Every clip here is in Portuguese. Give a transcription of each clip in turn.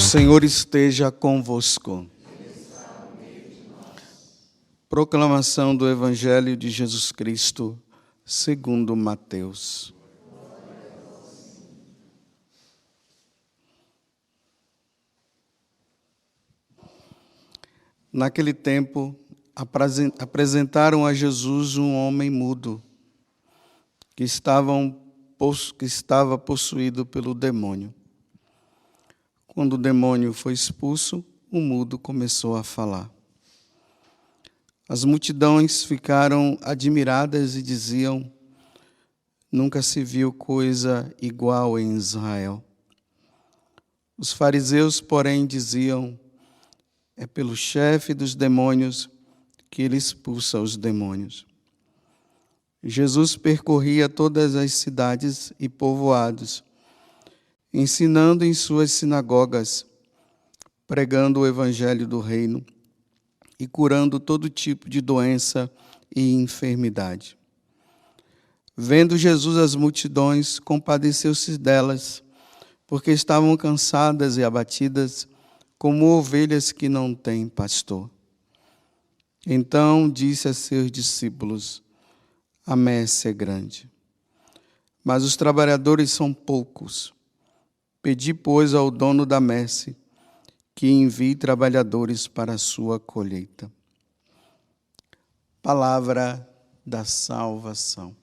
Senhor esteja convosco. Proclamação do Evangelho de Jesus Cristo, segundo Mateus. Naquele tempo, apresentaram a Jesus um homem mudo, que estava possuído pelo demônio. Quando o demônio foi expulso, o mudo começou a falar. As multidões ficaram admiradas e diziam: nunca se viu coisa igual em Israel. Os fariseus, porém, diziam: é pelo chefe dos demônios que ele expulsa os demônios. Jesus percorria todas as cidades e povoados, ensinando em suas sinagogas, pregando o evangelho do reino e curando todo tipo de doença e enfermidade. Vendo Jesus as multidões, compadeceu-se delas, porque estavam cansadas e abatidas, como ovelhas que não têm pastor. Então disse a seus discípulos: a messe é grande, mas os trabalhadores são poucos. Pedi, pois, ao dono da messe que envie trabalhadores para a sua colheita. Palavra da salvação.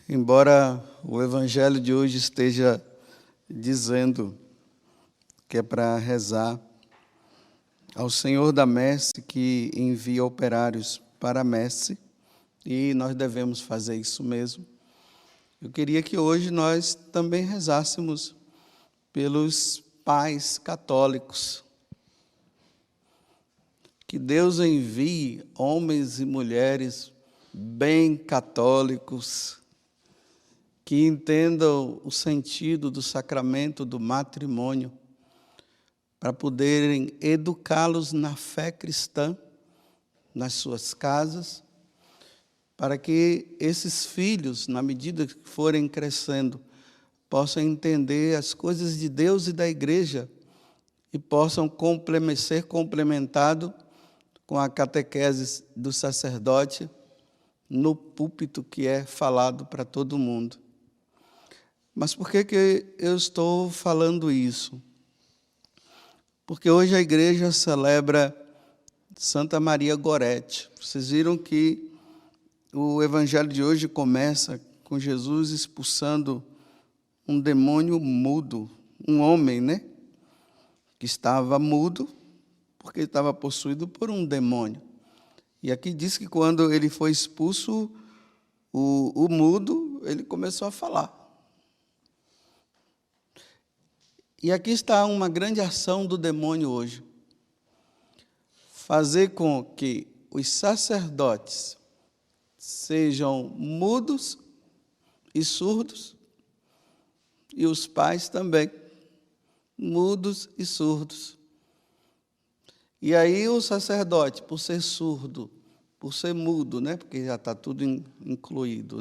Embora o Evangelho de hoje esteja dizendo que é para rezar ao Senhor da messe que envia operários para a messe, e nós devemos fazer isso mesmo. Eu queria que hoje nós também rezássemos pelos pais católicos. Que Deus envie homens e mulheres bem católicos, que entendam o sentido do sacramento do matrimônio, para poderem educá-los na fé cristã, nas suas casas, para que esses filhos, na medida que forem crescendo, possam entender as coisas de Deus e da igreja e possam ser complementados com a catequese do sacerdote no púlpito que é falado para todo mundo. Mas por que eu estou falando isso? Porque hoje a igreja celebra Santa Maria Gorete. Vocês viram que o evangelho de hoje começa com Jesus expulsando um demônio mudo, um homem, que estava mudo porque estava possuído por um demônio. E aqui diz que quando ele foi expulso, o mudo, ele começou a falar. E aqui está uma grande ação do demônio hoje. Fazer com que os sacerdotes sejam mudos e surdos, e os pais também, mudos e surdos. E aí o sacerdote, por ser surdo, por ser mudo, porque já está tudo incluído,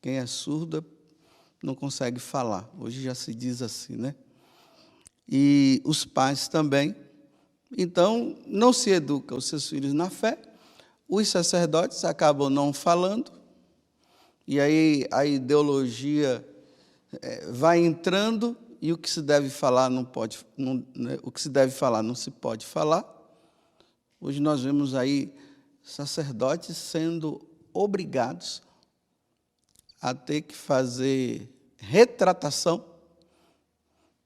Quem é surdo não consegue falar. Hoje já se diz assim, E os pais também. Então, não se educa os seus filhos na fé, os sacerdotes acabam não falando, e aí a ideologia vai entrando, e o que se deve falar o que se deve falar não se pode falar. Hoje nós vemos aí sacerdotes sendo obrigados a ter que fazer retratação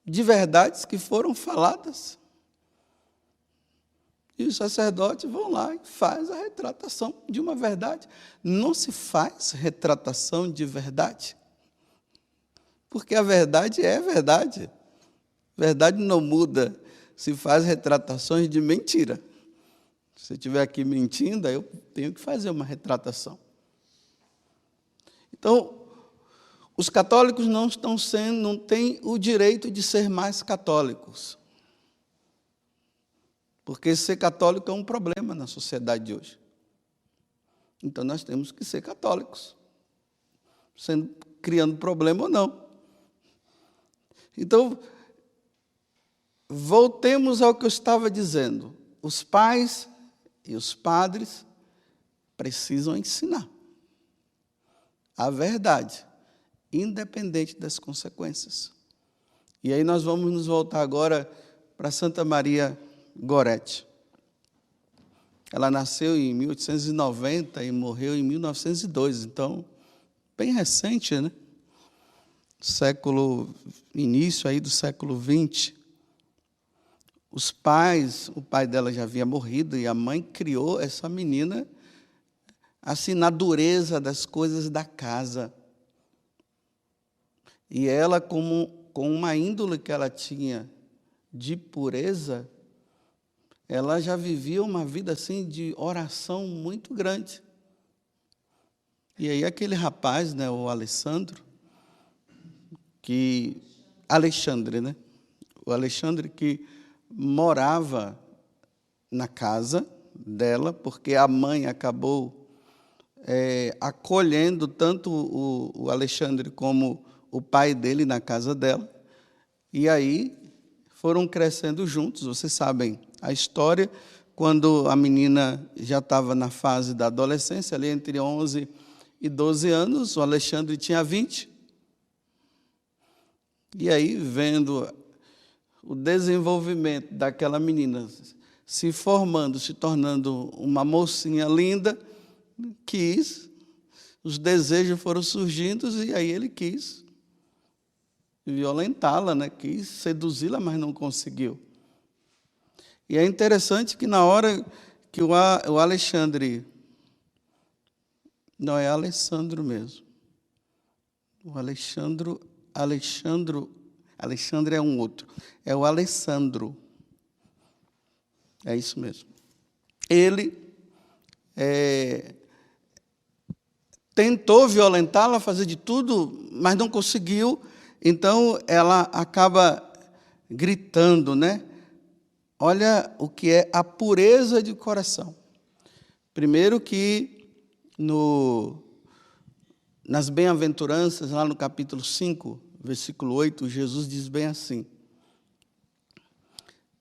de verdades que foram faladas. E os sacerdotes vão lá e fazem a retratação de uma verdade. Não se faz retratação de verdade, porque a verdade é verdade. Verdade não muda. Se faz retratações de mentira. Se eu estiver aqui mentindo, eu tenho que fazer uma retratação. Então, os católicos não têm o direito de ser mais católicos. Porque ser católico é um problema na sociedade de hoje. Então nós temos que ser católicos, criando problema ou não. Então, voltemos ao que eu estava dizendo. Os pais e os padres precisam ensinar a verdade, independente das consequências. E aí nós vamos nos voltar agora para Santa Maria Goretti. Ela nasceu em 1890 e morreu em 1902, então, bem recente, né? Início aí do século XX. O pai dela já havia morrido e a mãe criou essa menina assim na dureza das coisas da casa. E ela, com uma índole que ela tinha de pureza, ela já vivia uma vida assim de oração muito grande. E aí aquele rapaz, né, o Alexandre, né? O Alexandre que morava na casa dela, porque a mãe acabou acolhendo tanto o Alexandre como o pai dele na casa dela. E aí foram crescendo juntos. Vocês sabem a história, quando a menina já estava na fase da adolescência, ali entre 11 e 12 anos, o Alexandre tinha 20. E aí, vendo o desenvolvimento daquela menina se formando, se tornando uma mocinha linda, os desejos foram surgindo e aí ele quis violentá-la, né? Quis seduzi-la, mas não conseguiu. E é interessante que na hora que o Alexandre, não é Alessandro mesmo, o Alexandre é um outro, é o Alessandro, é isso mesmo. Ele tentou violentá-la, fazer de tudo, mas não conseguiu. Então ela acaba gritando, né? Olha o que é a pureza de coração. Primeiro que nas bem-aventuranças, lá no capítulo 5, versículo 8, Jesus diz bem assim: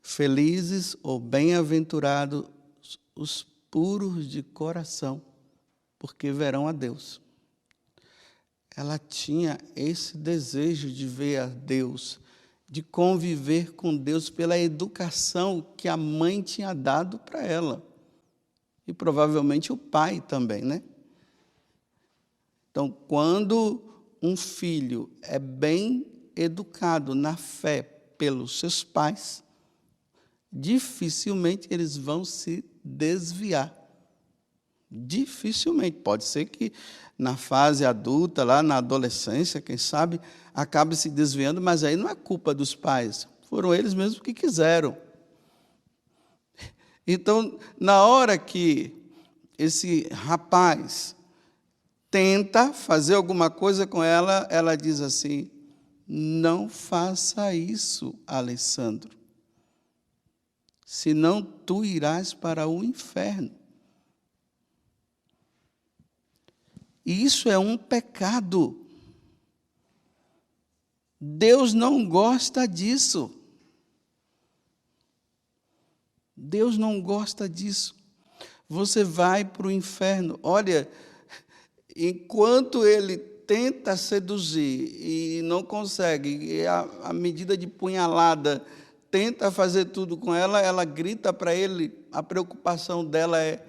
felizes ou bem-aventurados os puros de coração, porque verão a Deus. Ela tinha esse desejo de ver a Deus, de conviver com Deus pela educação que a mãe tinha dado para ela. E provavelmente o pai também, né? Então, quando um filho é bem educado na fé pelos seus pais, dificilmente eles vão se desviar. Dificilmente. Pode ser que na fase adulta, lá na adolescência, quem sabe, acabe se desviando, mas aí não é culpa dos pais. Foram eles mesmos que quiseram. Então, na hora que esse rapaz tenta fazer alguma coisa com ela, ela diz assim: não faça isso, Alessandro, senão tu irás para o inferno. E isso é um pecado. Deus não gosta disso. Deus não gosta disso. Você vai para o inferno. Olha, enquanto ele tenta seduzir e não consegue, e a medida de punhalada tenta fazer tudo com ela, ela grita para ele, a preocupação dela é: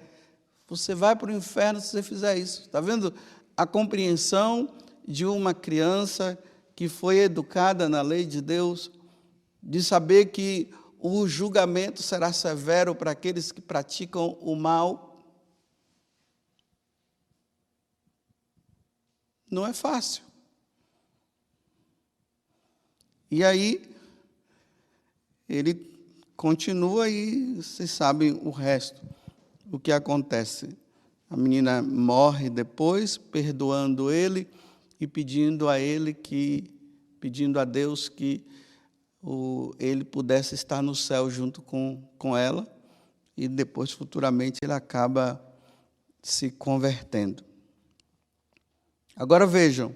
você vai para o inferno se você fizer isso. Está vendo a compreensão de uma criança que foi educada na lei de Deus, de saber que o julgamento será severo para aqueles que praticam o mal? Não é fácil. E aí, ele continua e vocês sabem o resto. O que acontece? A menina morre depois, perdoando ele e pedindo a Deus que ele pudesse estar no céu junto com ela, e depois, futuramente, ele acaba se convertendo. Agora vejam,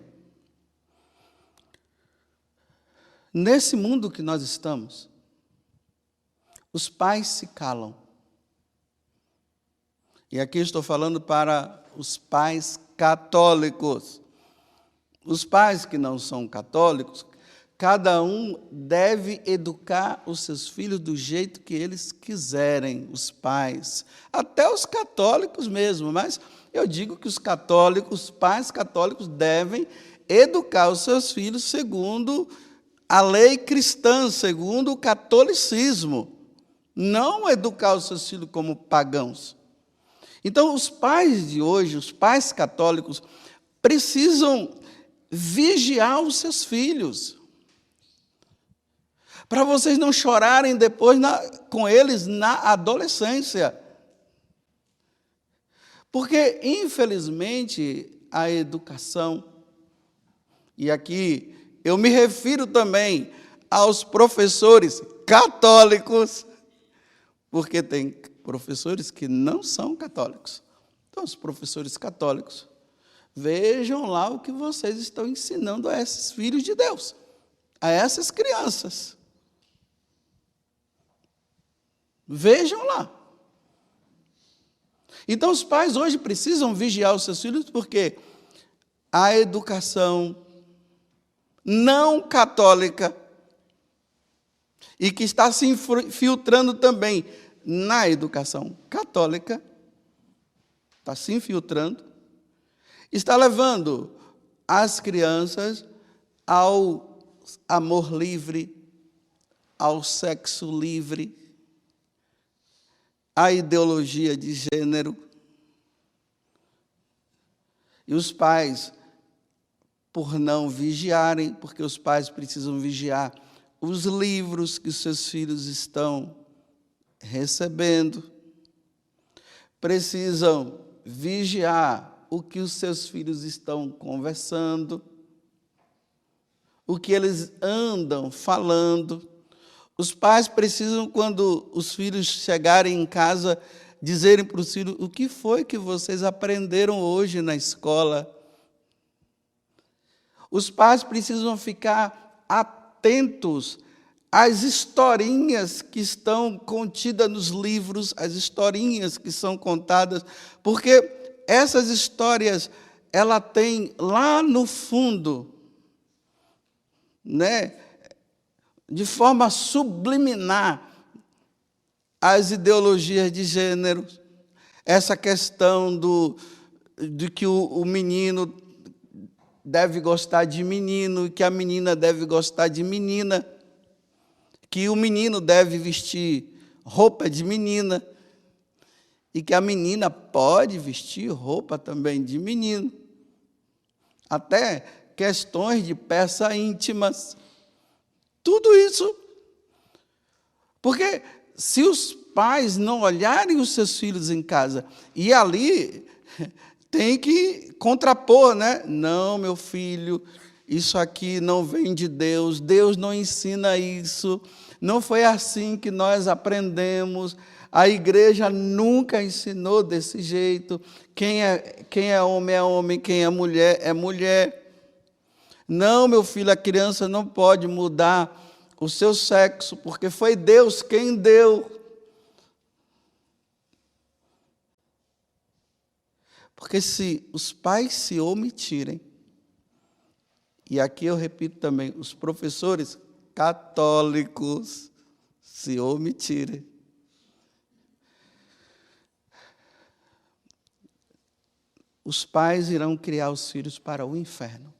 nesse mundo que nós estamos, os pais se calam. E aqui estou falando para os pais católicos. Os pais que não são católicos, cada um deve educar os seus filhos do jeito que eles quiserem, os pais. Até os católicos mesmo, mas eu digo que os católicos, os pais católicos devem educar os seus filhos segundo a lei cristã, segundo o catolicismo. Não educar os seus filhos como pagãos. Então, os pais de hoje, os pais católicos, precisam vigiar os seus filhos, para vocês não chorarem depois com eles na adolescência. Porque, infelizmente, a educação, e aqui eu me refiro também aos professores católicos, porque tem professores que não são católicos. Então, os professores católicos, vejam lá o que vocês estão ensinando a esses filhos de Deus, a essas crianças. Vejam lá. Então, os pais hoje precisam vigiar os seus filhos, porque a educação não católica, e que está se infiltrando também na educação católica, está se infiltrando, está levando as crianças ao amor livre, ao sexo livre, à ideologia de gênero. E os pais, por não vigiarem, porque os pais precisam vigiar os livros que os seus filhos estão recebendo, precisam vigiar o que os seus filhos estão conversando, o que eles andam falando. Os pais precisam, quando os filhos chegarem em casa, dizerem para os filhos: o que foi que vocês aprenderam hoje na escola? Os pais precisam ficar atentos às historinhas que estão contidas nos livros, as historinhas que são contadas, porque essas histórias, ela tem lá no fundo, né, de forma subliminar, as ideologias de gênero, essa questão de que o menino deve gostar de menino, que a menina deve gostar de menina, que o menino deve vestir roupa de menina e que a menina pode vestir roupa também de menino. Até questões de peças íntimas. Tudo isso. Porque se os pais não olharem os seus filhos em casa, e ali tem que contrapor, né? Não, meu filho, isso aqui não vem de Deus, Deus não ensina isso, não foi assim que nós aprendemos, a igreja nunca ensinou desse jeito, quem é homem, quem é mulher. Não, meu filho, a criança não pode mudar o seu sexo, porque foi Deus quem deu. Porque se os pais se omitirem, e aqui eu repito também, os professores católicos se omitirem, os pais irão criar os filhos para o inferno,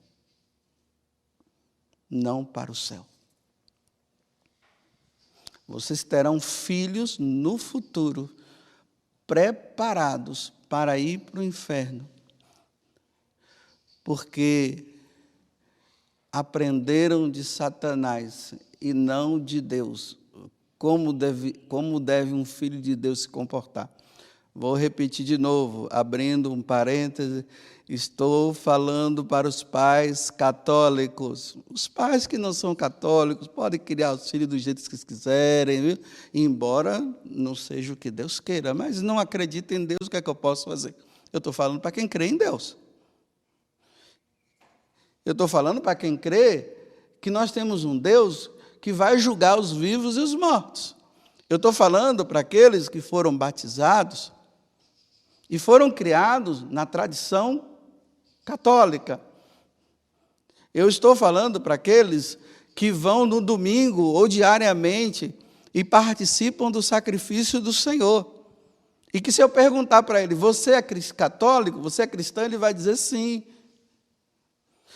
não para o céu. Vocês terão filhos no futuro preparados para ir para o inferno, porque aprenderam de Satanás e não de Deus, como deve um filho de Deus se comportar. Vou repetir de novo, abrindo um parêntese, estou falando para os pais católicos. Os pais que não são católicos podem criar os filhos do jeito que quiserem, viu? Embora não seja o que Deus queira, mas não acreditem em Deus, o que é que eu posso fazer? Eu estou falando para quem crê em Deus. Eu estou falando para quem crê que nós temos um Deus que vai julgar os vivos e os mortos. Eu estou falando para aqueles que foram batizados e foram criados na tradição católica. Eu estou falando para aqueles que vão no domingo ou diariamente e participam do sacrifício do Senhor. E que se eu perguntar para ele, você é católico, você é cristão, ele vai dizer sim.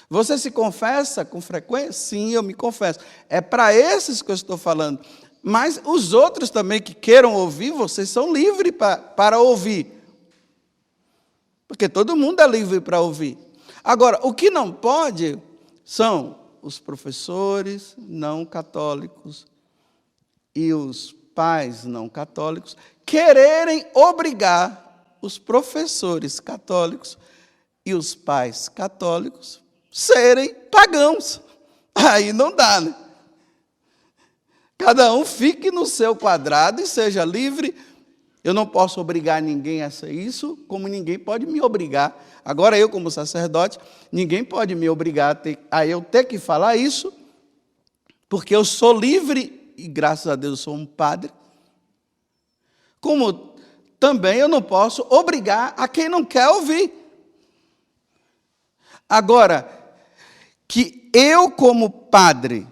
Você se confessa com frequência? Sim, eu me confesso. É para esses que eu estou falando. Mas os outros também que queiram ouvir, vocês são livres para ouvir. Porque todo mundo é livre para ouvir. Agora, o que não pode são os professores não católicos e os pais não católicos quererem obrigar os professores católicos e os pais católicos serem pagãos. Aí não dá, né? Cada um fique no seu quadrado e seja livre. Eu não posso obrigar ninguém a ser isso, como ninguém pode me obrigar. Agora eu, como sacerdote, ninguém pode me obrigar a eu ter que falar isso, porque eu sou livre e, graças a Deus, eu sou um padre. Como também eu não posso obrigar a quem não quer ouvir. Agora, que eu, como padre,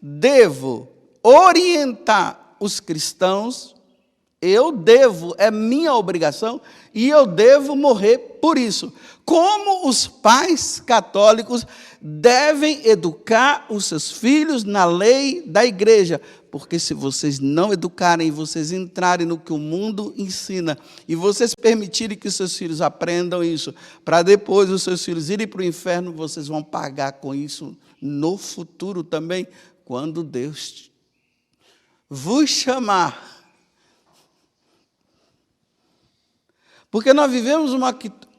devo orientar os cristãos, eu devo, é minha obrigação, e eu devo morrer por isso. Como os pais católicos devem educar os seus filhos na lei da igreja, porque se vocês não educarem, vocês entrarem no que o mundo ensina, e vocês permitirem que os seus filhos aprendam isso, para depois os seus filhos irem para o inferno, vocês vão pagar com isso no futuro também, quando Deus vos chamar. Porque nós vivemos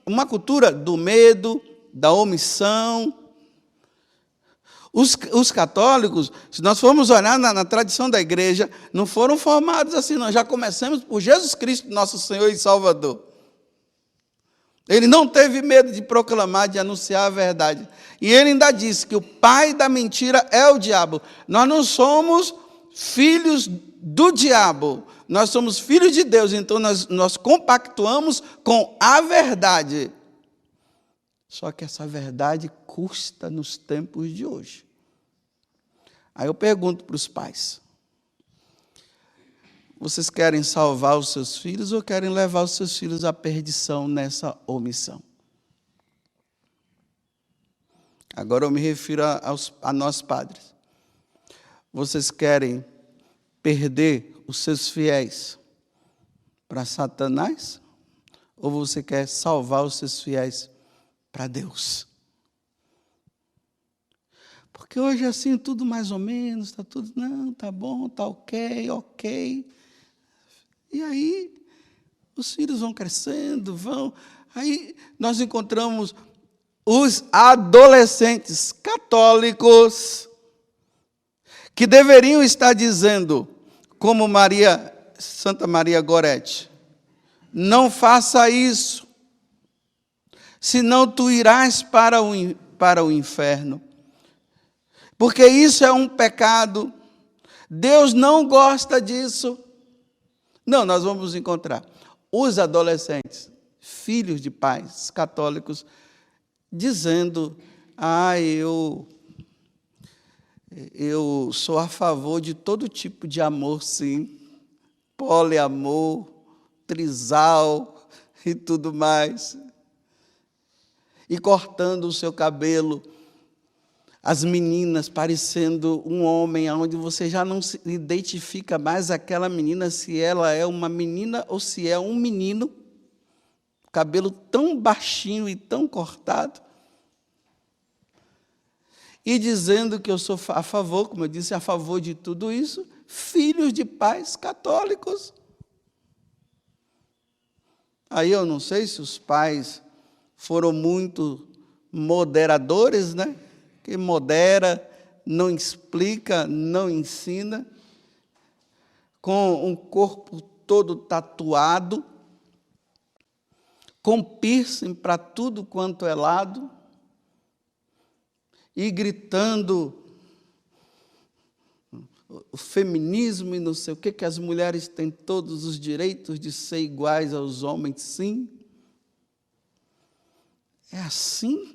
uma cultura do medo, da omissão. Os católicos, se nós formos olhar na tradição da igreja, não foram formados assim, nós já começamos por Jesus Cristo, nosso Senhor e Salvador. Ele não teve medo de proclamar, de anunciar a verdade. E ele ainda disse que o pai da mentira é o diabo. Nós não somos filhos do diabo, nós somos filhos de Deus, então nós compactuamos com a verdade. Só que essa verdade custa nos tempos de hoje. Aí eu pergunto para os pais, vocês querem salvar os seus filhos ou querem levar os seus filhos à perdição nessa omissão? Agora eu me refiro a nós padres. Vocês querem perder os seus fiéis para Satanás? Ou você quer salvar os seus fiéis para Deus? Porque hoje assim, tudo mais ou menos, está tudo, não, está bom, está ok. E aí, os filhos vão crescendo, aí nós encontramos os adolescentes católicos que deveriam estar dizendo, como Santa Maria Gorete, não faça isso, senão tu irás para o inferno. Porque isso é um pecado, Deus não gosta disso. Não, nós vamos encontrar os adolescentes, filhos de pais católicos, dizendo, eu sou a favor de todo tipo de amor, sim, poliamor, trisal e tudo mais. E cortando o seu cabelo, as meninas parecendo um homem, onde você já não se identifica mais aquela menina, se ela é uma menina ou se é um menino, cabelo tão baixinho e tão cortado, e dizendo que eu sou a favor, como eu disse, a favor de tudo isso, filhos de pais católicos. Aí eu não sei se os pais foram muito moderadores, né? Que modera, não explica, não ensina, com um corpo todo tatuado, com piercing para tudo quanto é lado, e gritando o feminismo e não sei o que as mulheres têm todos os direitos de ser iguais aos homens, sim. É assim.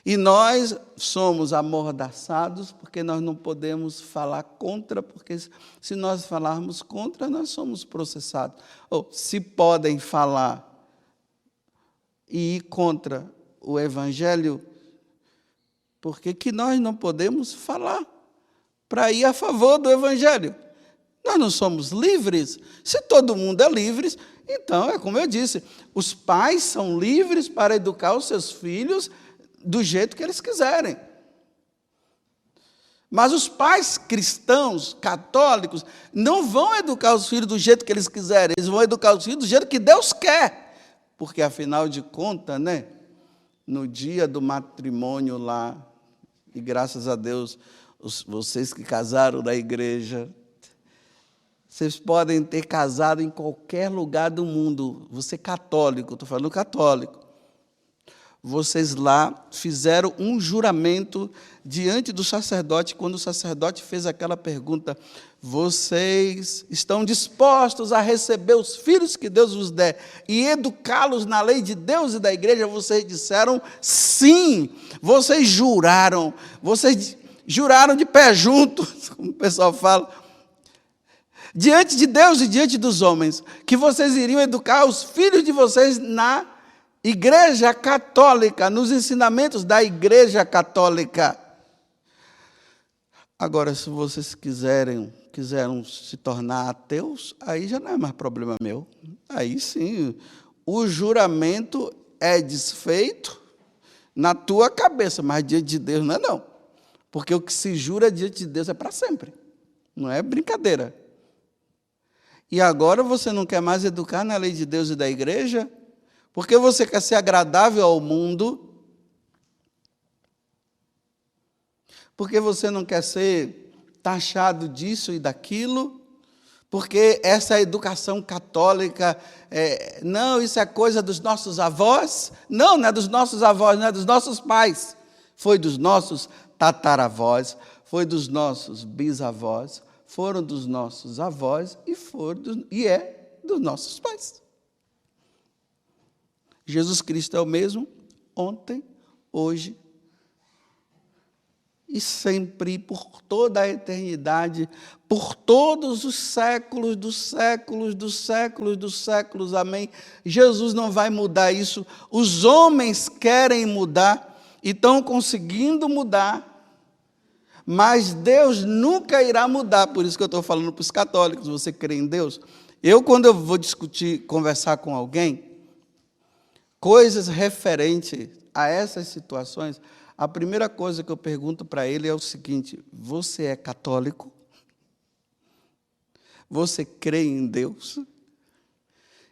E nós somos amordaçados porque nós não podemos falar contra, porque se nós falarmos contra, nós somos processados. Ou se podem falar e ir contra o Evangelho, por que nós não podemos falar para ir a favor do Evangelho? Nós não somos livres? Se todo mundo é livre, então é como eu disse, os pais são livres para educar os seus filhos do jeito que eles quiserem. Mas os pais cristãos, católicos, não vão educar os filhos do jeito que eles quiserem, eles vão educar os filhos do jeito que Deus quer. Porque, afinal de contas, né, no dia do matrimônio lá, e graças a Deus, vocês que casaram na igreja, vocês podem ter casado em qualquer lugar do mundo, você católico, estou falando católico, vocês lá fizeram um juramento diante do sacerdote, quando o sacerdote fez aquela pergunta, vocês estão dispostos a receber os filhos que Deus vos der e educá-los na lei de Deus e da igreja? Vocês disseram sim, vocês juraram de pé junto, como o pessoal fala, diante de Deus e diante dos homens, que vocês iriam educar os filhos de vocês na Igreja Católica, nos ensinamentos da Igreja Católica. Agora, se vocês quiseram se tornar ateus, aí já não é mais problema meu. Aí sim, o juramento é desfeito na tua cabeça, mas diante de Deus não é não. Porque o que se jura diante de Deus é para sempre. Não é brincadeira. E agora você não quer mais educar na lei de Deus e da igreja? Porque você quer ser agradável ao mundo? Porque você não quer ser taxado disso e daquilo? Porque essa educação católica, não, isso é coisa dos nossos avós? Não, não é dos nossos avós, não é dos nossos pais. Foi dos nossos tataravós, foi dos nossos bisavós, foram dos nossos avós e é dos nossos pais. Jesus Cristo é o mesmo ontem, hoje e sempre, por toda a eternidade, por todos os séculos dos séculos, dos séculos, dos séculos, amém? Jesus não vai mudar isso. Os homens querem mudar e estão conseguindo mudar, mas Deus nunca irá mudar. Por isso que eu estou falando para os católicos, você crê em Deus? Quando eu vou conversar com alguém, coisas referentes a essas situações, a primeira coisa que eu pergunto para ele é o seguinte: você é católico? Você crê em Deus?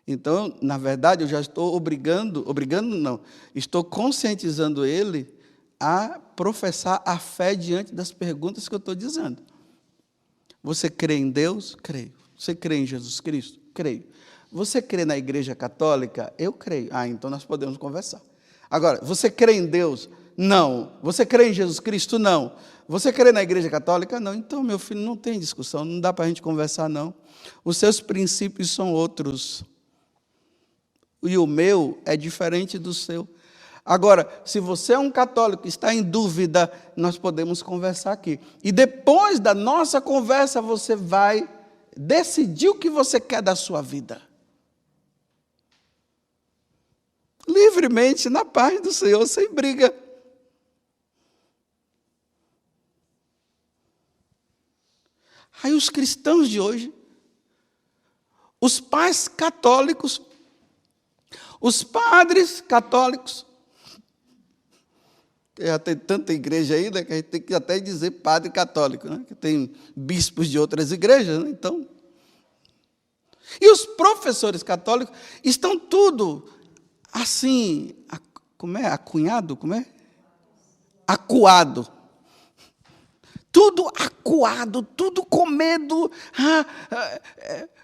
Então, na verdade, eu já estou estou conscientizando ele a professar a fé diante das perguntas que eu estou dizendo. Você crê em Deus? Creio. Você crê em Jesus Cristo? Creio. Você crê na Igreja Católica? Eu creio. Então nós podemos conversar. Agora, você crê em Deus? Não. Você crê em Jesus Cristo? Não. Você crê na Igreja Católica? Não. Então, meu filho, não tem discussão, não dá para a gente conversar, não. Os seus princípios são outros. E o meu é diferente do seu. Agora, se você é um católico e está em dúvida, nós podemos conversar aqui. E depois da nossa conversa, você vai decidir o que você quer da sua vida. Livremente, na paz do Senhor, sem briga. Aí os cristãos de hoje, os pais católicos, os padres católicos, já tem tanta igreja aí, né, que a gente tem que até dizer padre católico, né, que tem bispos de outras igrejas, né, então. E os professores católicos estão tudo assim, como é? Acunhado? Como é? Acuado. Tudo acuado. acuado, tudo com medo.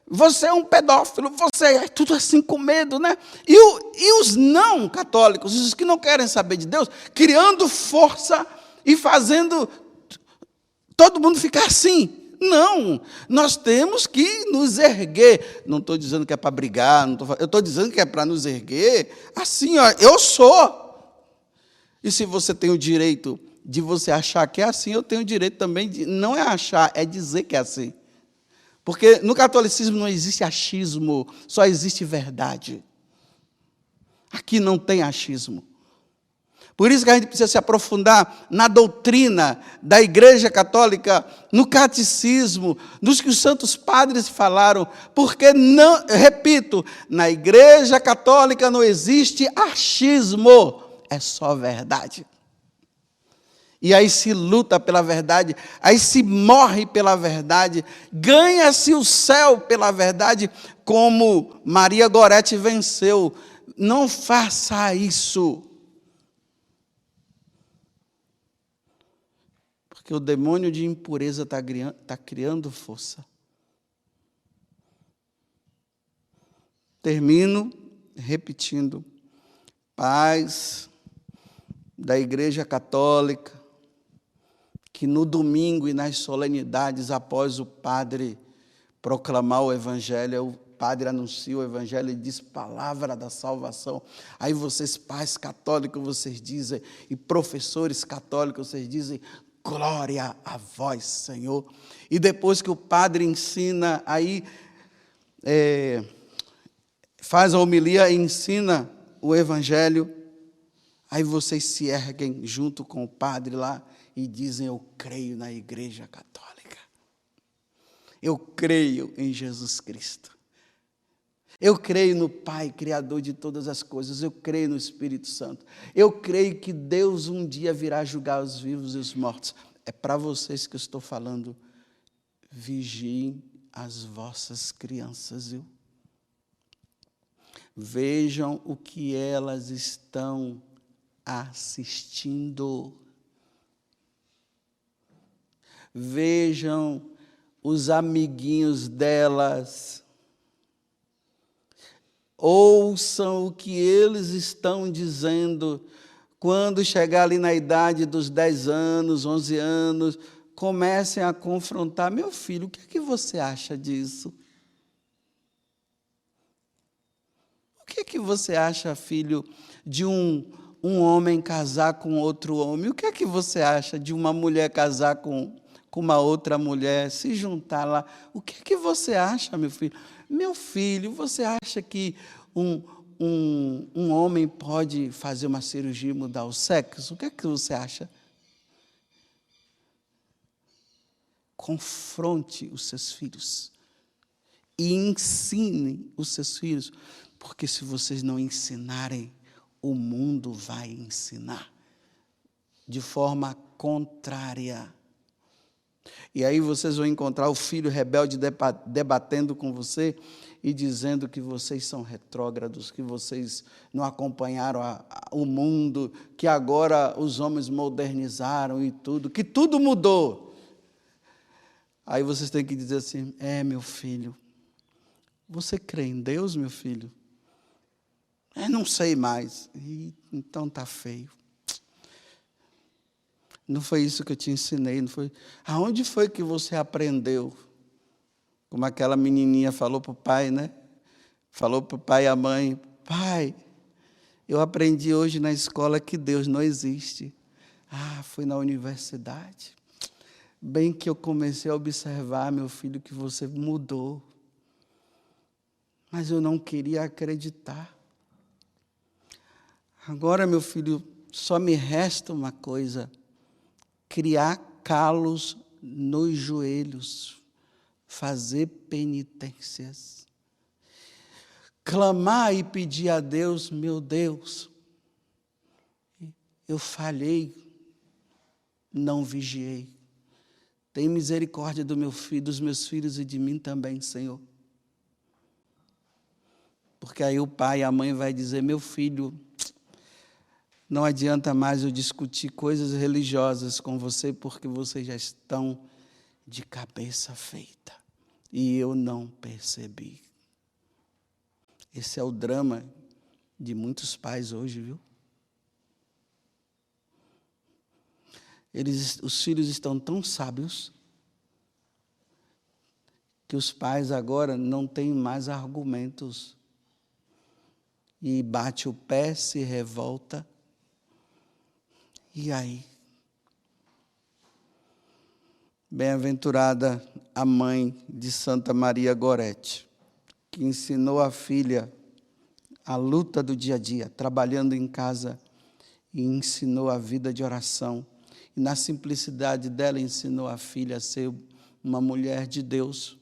Você é um pedófilo, você é tudo assim com medo, né? E os não católicos, os que não querem saber de Deus, criando força e fazendo todo mundo ficar assim. Não, nós temos que nos erguer. Não estou dizendo que é para brigar, eu estou dizendo que é para nos erguer. Assim, ó, eu sou. E se você tem o direito de você achar que é assim, eu tenho o direito também de, não é achar, é dizer que é assim. Porque no catolicismo não existe achismo, só existe verdade. Aqui não tem achismo. Por isso que a gente precisa se aprofundar na doutrina da Igreja Católica, no catecismo, nos que os santos padres falaram, porque, não, repito, na Igreja Católica não existe achismo, é só verdade. E aí se luta pela verdade, aí se morre pela verdade, ganha-se o céu pela verdade, como Maria Gorete venceu. Não faça isso. Porque o demônio de impureza está criando força. Termino repetindo. Pais da Igreja Católica, que no domingo e nas solenidades, após o padre proclamar o Evangelho, o padre anuncia o Evangelho e diz palavra da salvação. Aí vocês, pais católicos, vocês dizem, e professores católicos, vocês dizem, glória a vós, Senhor. E depois que o padre ensina, aí faz a homilia e ensina o Evangelho, aí vocês se erguem junto com o padre lá e dizem, eu creio na Igreja Católica. Eu creio em Jesus Cristo. Eu creio no Pai, Criador de todas as coisas. Eu creio no Espírito Santo. Eu creio que Deus um dia virá julgar os vivos e os mortos. É para vocês que eu estou falando. Vigiem as vossas crianças, viu? Vejam o que elas estão assistindo. Vejam os amiguinhos delas. Ouçam o que eles estão dizendo. Quando chegar ali na idade dos 10 anos, 11 anos, comecem a confrontar. Meu filho, o que é que você acha disso? O que é que você acha, filho, de um homem casar com outro homem? O que é que você acha de uma mulher casar com uma outra mulher, se juntar lá? O que é que você acha, meu filho? Meu filho, você acha que um homem pode fazer uma cirurgia e mudar o sexo? O que é que você acha? Confronte os seus filhos e ensine os seus filhos, porque se vocês não ensinarem, o mundo vai ensinar de forma contrária. E aí vocês vão encontrar o filho rebelde debatendo com você e dizendo que vocês são retrógrados, que vocês não acompanharam o mundo, que agora os homens modernizaram e tudo, que tudo mudou. Aí vocês têm que dizer assim, meu filho, você crê em Deus, meu filho? Não sei mais. Então está feio. Não foi isso que eu te ensinei, não foi. Aonde foi que você aprendeu? Como aquela menininha falou para o pai, né? Falou para o pai e a mãe, pai, eu aprendi hoje na escola que Deus não existe. Foi na universidade. Bem que eu comecei a observar, meu filho, que você mudou. Mas eu não queria acreditar. Agora, meu filho, só me resta uma coisa: criar calos nos joelhos, fazer penitências, clamar e pedir a Deus, meu Deus, eu falhei, não vigiei. Tem misericórdia do meu filho, dos meus filhos e de mim também, Senhor. Porque aí o pai e a mãe vai dizer, meu filho, não adianta mais eu discutir coisas religiosas com você, porque vocês já estão de cabeça feita. E eu não percebi. Esse é o drama de muitos pais hoje, viu? Os filhos estão tão sábios que os pais agora não têm mais argumentos. E bate o pé, se revolta. E aí? Bem-aventurada a mãe de Santa Maria Gorete, que ensinou a filha a luta do dia a dia, trabalhando em casa, e ensinou a vida de oração. E na simplicidade dela ensinou a filha a ser uma mulher de Deus,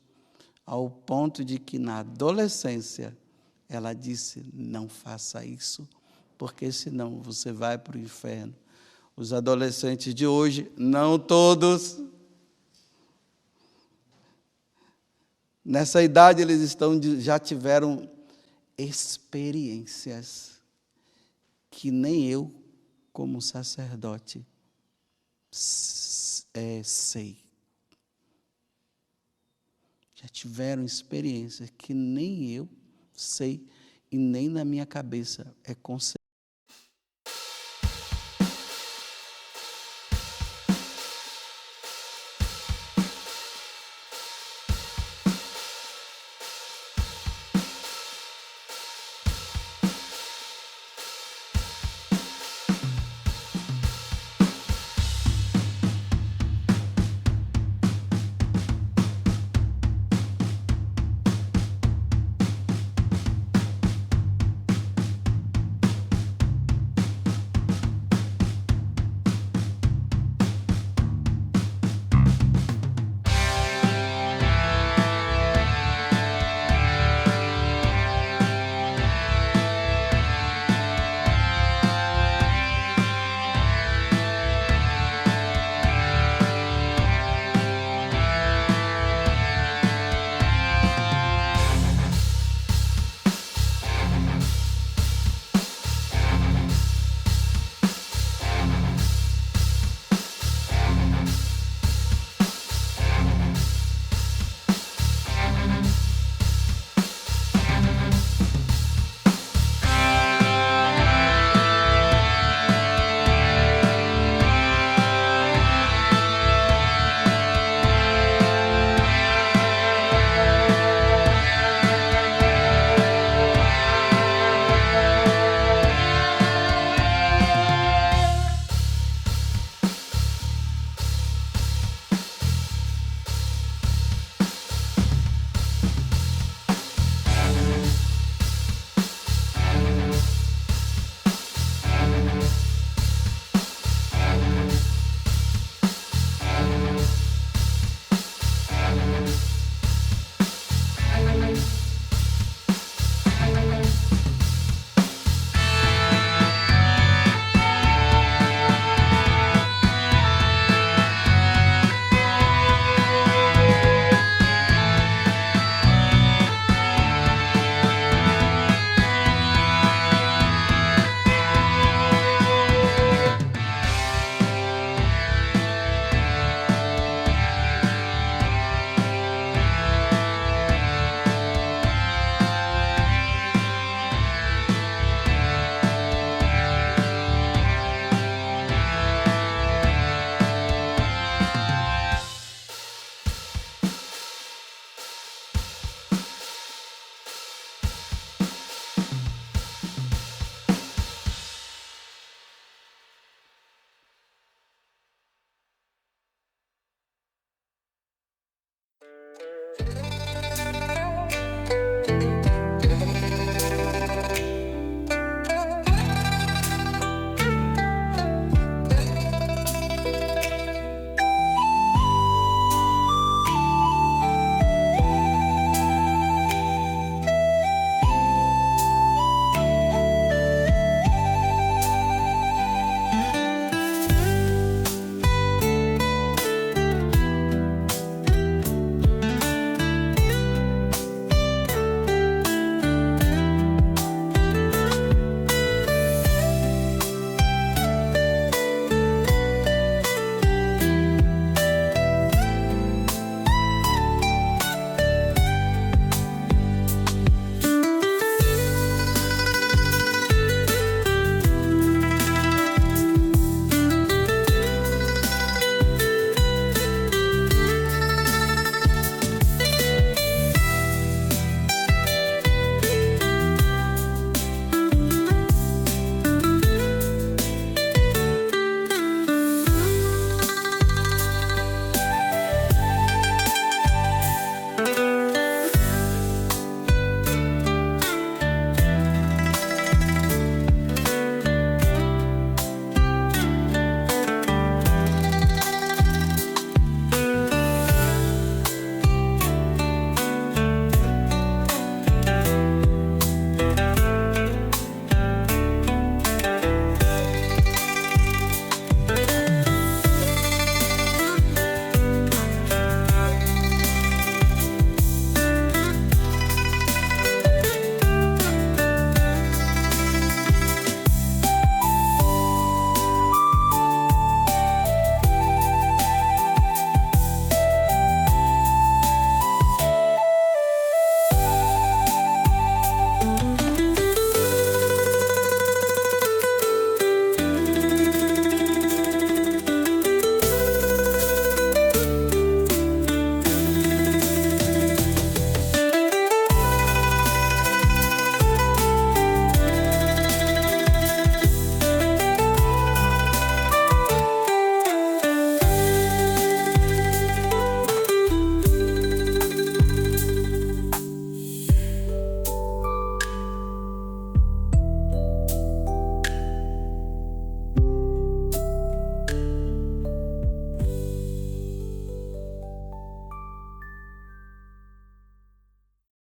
ao ponto de que na adolescência ela disse: não faça isso, porque senão você vai para o inferno. Os adolescentes de hoje, não todos, nessa idade eles já tiveram experiências que nem eu, como sacerdote, sei. Já tiveram experiências que nem eu sei e nem na minha cabeça é concebido.